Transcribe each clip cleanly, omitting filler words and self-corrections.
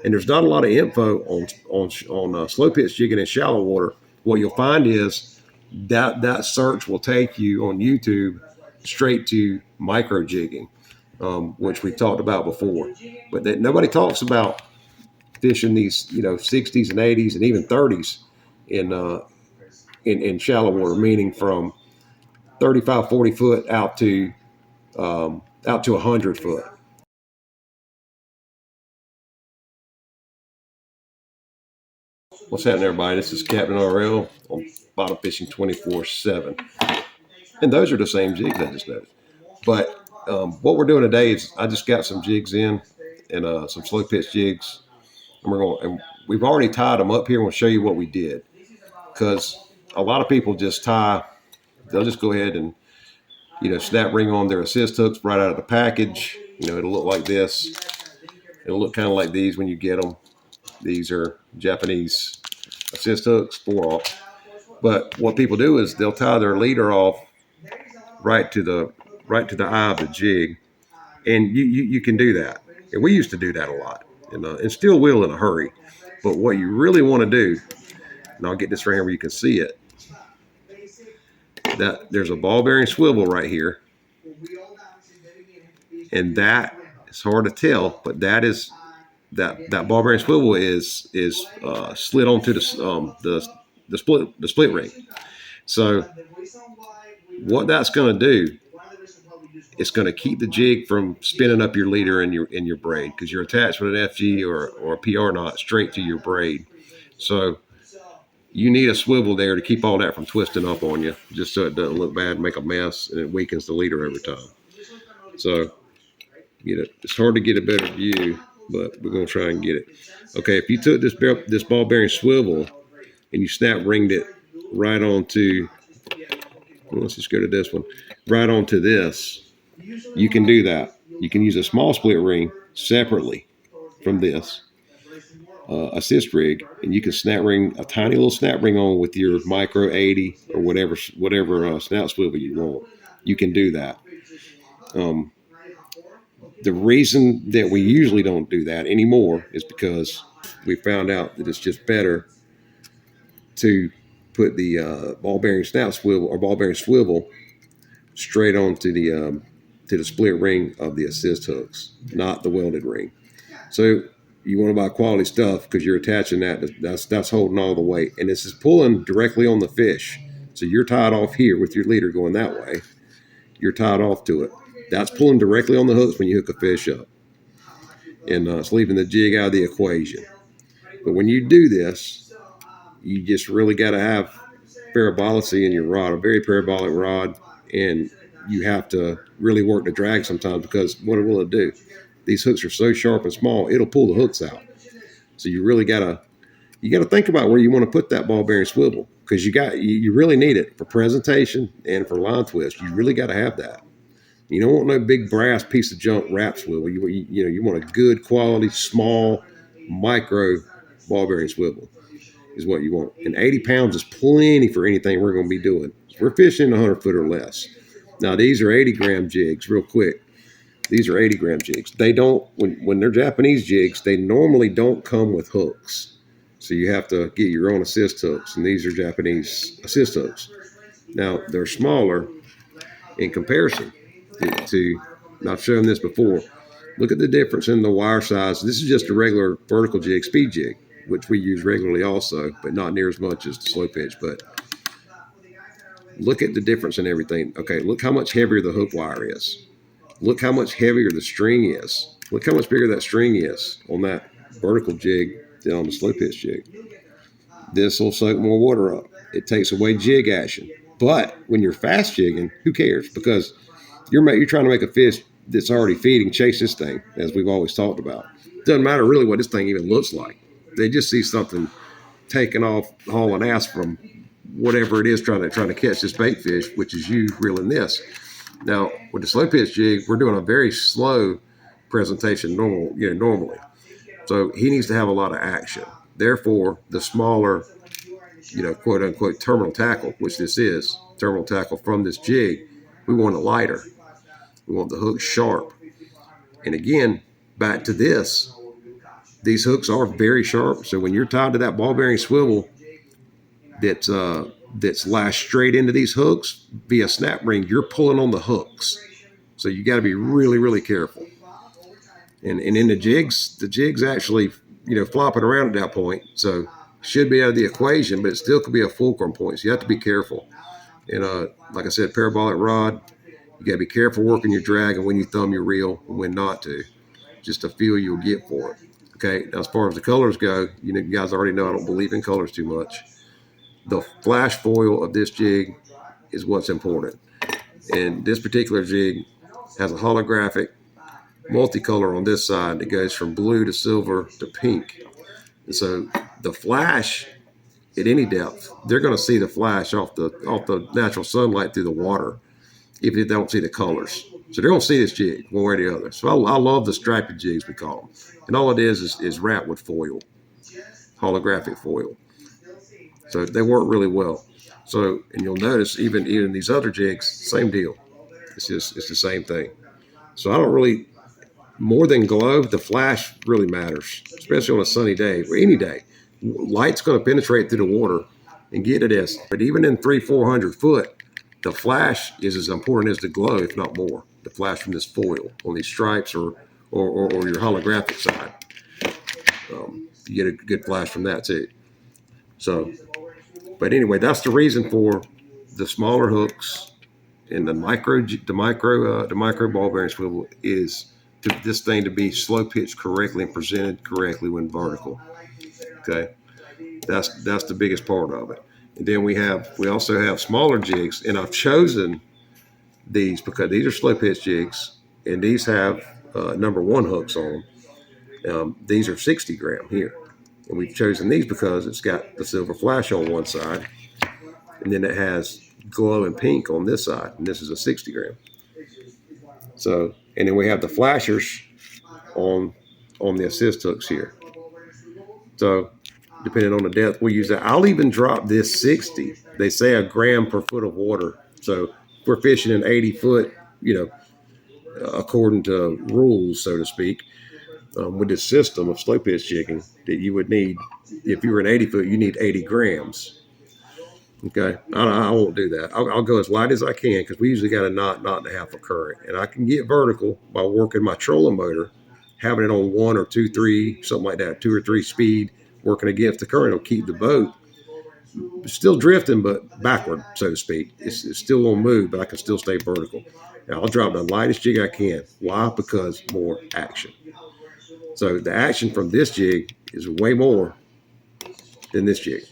And there's not a lot of info on slow pitch jigging in shallow water. What you'll find is that search will take you on YouTube straight to micro jigging, which we talked about before. But nobody talks about fishing these 60s and 80s and even 30s in shallow water, meaning from 35, 40 foot out to 100 foot. What's happening, everybody? This is Captain RL on Bottom Fishing 24/7. And those are the same jigs I just noticed. But what we're doing today is I just got some jigs in and some slow pitch jigs. And we've already tied them up here. And we'll show you what we did. Because a lot of people just they'll just go ahead and, snap ring on their assist hooks right out of the package. It'll look like this. It'll look kind of like these when you get them. These are Japanese assist hooks, 4-aught. But what people do is they'll tie their leader off right to the eye of the jig, and you can do that. And we used to do that a lot, and still will in a hurry. But what you really want to do, and I'll get this right here where you can see it, that there's a ball bearing swivel right here, and that is hard to tell, but that is that ball bearing swivel is slid onto the split ring. So what that's going to do, it's going to keep the jig from spinning up your leader in your braid, because you're attached with an FG or a PR knot straight to your braid. So you need a swivel there to keep all that from twisting up on you, just so it doesn't look bad and make a mess, and it weakens the leader over time. So it's hard to get a better view, but we're going to try and get it. Okay, if you took this ball bearing swivel and you snap ringed it right onto, let's just go to this one, right onto this, you can do that. You can use a small split ring separately from this assist rig, and you can snap ring a tiny little snap ring on with your micro 80 or whatever snout swivel you want. You can do that. The reason that we usually don't do that anymore is because we found out that it's just better to put the ball bearing snout swivel or ball bearing swivel straight onto the split ring of the assist hooks, not the welded ring. So you want to buy quality stuff because you're attaching that's holding all the weight, and this is pulling directly on the fish. So you're tied off here with your leader going that way. You're tied off to it. That's pulling directly on the hooks when you hook a fish up, and it's leaving the jig out of the equation. But when you do this, you just really got to have parabolicy in your rod, a very parabolic rod, and you have to really work the drag sometimes, because what will it do? These hooks are so sharp and small, it'll pull the hooks out. So you really gotta think about where you want to put that ball bearing swivel, because you really need it for presentation and for line twist. You really got to have that. You don't want no big brass piece of junk wrap swivel. You want a good quality, small, micro ball bearing swivel is what you want. And 80 pounds is plenty for anything we're going to be doing. We're fishing 100 foot or less. Now, these are 80 gram jigs, real quick. These are 80 gram jigs. They don't, when they're Japanese jigs, they normally don't come with hooks. So you have to get your own assist hooks, and these are Japanese assist hooks. Now, they're smaller in comparison to, and I've shown this before. Look at the difference in the wire size. This is just a regular vertical jig, speed jig, which we use regularly also, but not near as much as the slow pitch. But look at the difference in everything. Okay, look how much heavier the hook wire is. Look how much heavier the string is. Look how much bigger that string is on that vertical jig than on the slow pitch jig. This will soak more water up. It takes away jig action. But when you're fast jigging, who cares? Because you're trying to make a fish that's already feeding chase this thing, as we've always talked about. It doesn't matter really what this thing even looks like. They just see something taking off, hauling ass from whatever it is trying to catch this bait fish, which is you reeling this. Now, with the slow pitch jig, we're doing a very slow presentation normally. So he needs to have a lot of action. Therefore, the smaller, quote unquote, terminal tackle, which this is, terminal tackle from this jig, we want it lighter. We want the hook sharp. And again, back to this, These hooks are very sharp. So when you're tied to that ball bearing swivel that's lashed straight into these hooks via snap ring, you're pulling on the hooks. So you got to be really, really careful. And in the jigs actually, flopping around at that point. So should be out of the equation, but it still could be a fulcrum point. So you have to be careful. And like I said, parabolic rod, you got to be careful working your drag and when you thumb your reel and when not to. Just a feel you'll get for it. Okay, now as far as the colors go, you guys already know I don't believe in colors too much. The flash foil of this jig is what's important. And this particular jig has a holographic multicolor on this side that goes from blue to silver to pink. And so the flash at any depth, they're going to see the flash off the natural sunlight through the water, even if they don't see the colors. So they're going to see this jig one way or the other. So I love the striped jigs, we call them. And all it is wrapped with foil, holographic foil. So they work really well. So, and you'll notice even these other jigs, same deal. It's the same thing. So I don't really, more than glow, the flash really matters, especially on a sunny day or any day. Light's going to penetrate through the water and get to this. But even in 300-400 foot, the flash is as important as the glow, if not more. The flash from this foil on these stripes or your holographic side. You get a good flash from that too. So, but anyway, that's the reason for the smaller hooks and the micro ball bearing swivel is this thing to be slow pitched correctly and presented correctly when vertical. Okay, that's the biggest part of it. And then we also have smaller jigs, and I've chosen these because these are slow pitch jigs, and these have number 1 hooks on them. These are 60 gram here, and we've chosen these because it's got the silver flash on one side, and then it has glow and pink on this side, and this is a 60 gram. So, and then we have the flashers on the assist hooks here. So, depending on the depth, we use that. I'll even drop this 60. They say a gram per foot of water. So, if we're fishing in 80 foot, according to rules, so to speak, with this system of slow pitch jigging, that you would need, if you were in 80 foot, you need 80 grams. Okay, I won't do that. I'll go as light as I can because we usually got a knot and a half of current, and I can get vertical by working my trolling motor, having it on 1 or 2, 3, something like that, 2 or 3 speed, working against the current will keep the boat still drifting, but backward, so to speak. It's still on move, but I can still stay vertical. Now I'll drop the lightest jig I can. Why? Because more action. So the action from this jig is way more than this jig,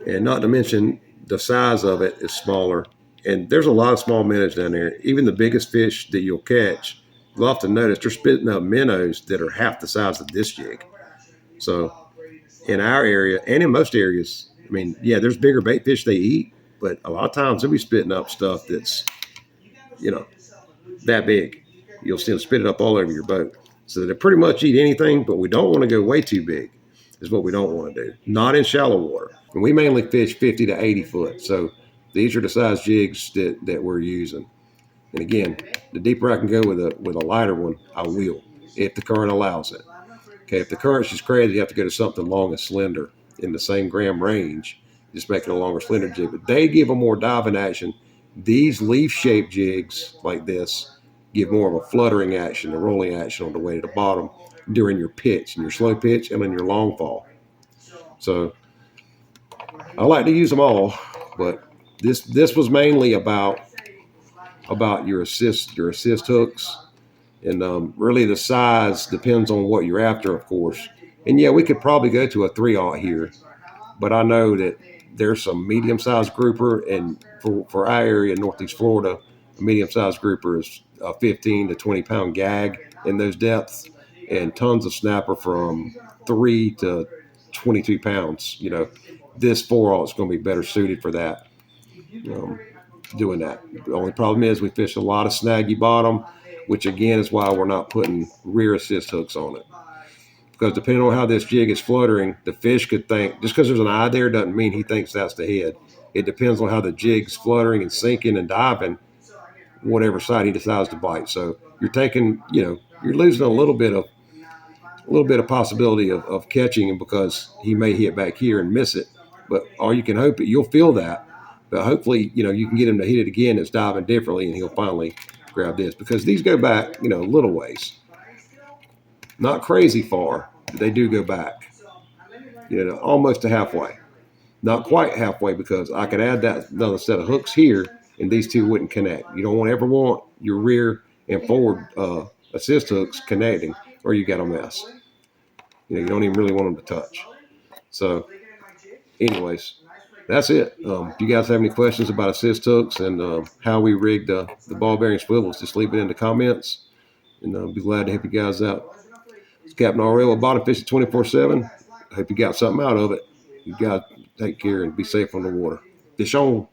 and not to mention the size of it is smaller, and there's a lot of small minnows down there. Even the biggest fish that you'll catch, you'll often notice they're spitting up minnows that are half the size of this jig. So in our area and in most areas, I mean, yeah, there's bigger bait fish they eat, but a lot of times they'll be spitting up stuff that's, that big. You'll see them spit it up all over your boat. So they pretty much eat anything, but we don't want to go way too big is what we don't want to do. Not in shallow water. And we mainly fish 50 to 80 foot. So these are the size jigs that we're using. And again, the deeper I can go with a lighter one, I will, if the current allows it. Okay, if the current's just crazy, you have to go to something long and slender in the same gram range, just making a longer, slender jig. But they give a more diving action. These leaf-shaped jigs like this give more of a fluttering action, a rolling action on the way to the bottom during your pitch, and your slow pitch, and in your long fall. So I like to use them all, but this was mainly about your assist hooks, and really the size depends on what you're after, of course. And yeah, we could probably go to a 3/0 here, but I know that there's some medium-sized grouper, and for our area in Northeast Florida, a medium-sized grouper is a 15 to 20 pound gag in those depths, and tons of snapper from 3 to 22 pounds. This 4/0 is going to be better suited for that. Doing that. The only problem is we fish a lot of snaggy bottom, which again is why we're not putting rear assist hooks on it. Because depending on how this jig is fluttering, the fish could think, just because there's an eye there doesn't mean he thinks that's the head. It depends on how the jig's fluttering and sinking and diving, whatever side he decides to bite. So you're taking, you're losing a little bit a little bit of possibility of catching him because he may hit back here and miss it. But all you can hope you'll feel that. But hopefully, you can get him to hit it again. It's diving differently, and he'll finally grab this because these go back, little ways, not crazy far, but they do go back, almost to halfway. Not quite halfway because I could add that another set of hooks here, and these two wouldn't connect. You don't ever want your rear and forward assist hooks connecting, or you got a mess. You don't even really want them to touch. So, anyways, that's it. If you guys have any questions about assist hooks and how we rigged the ball bearing swivels, just leave it in the comments, and I'll be glad to help you guys out. It's Captain RL with Bottom Fishing 24/7. I hope you got something out of it. You guys take care and be safe on the water. Fish on.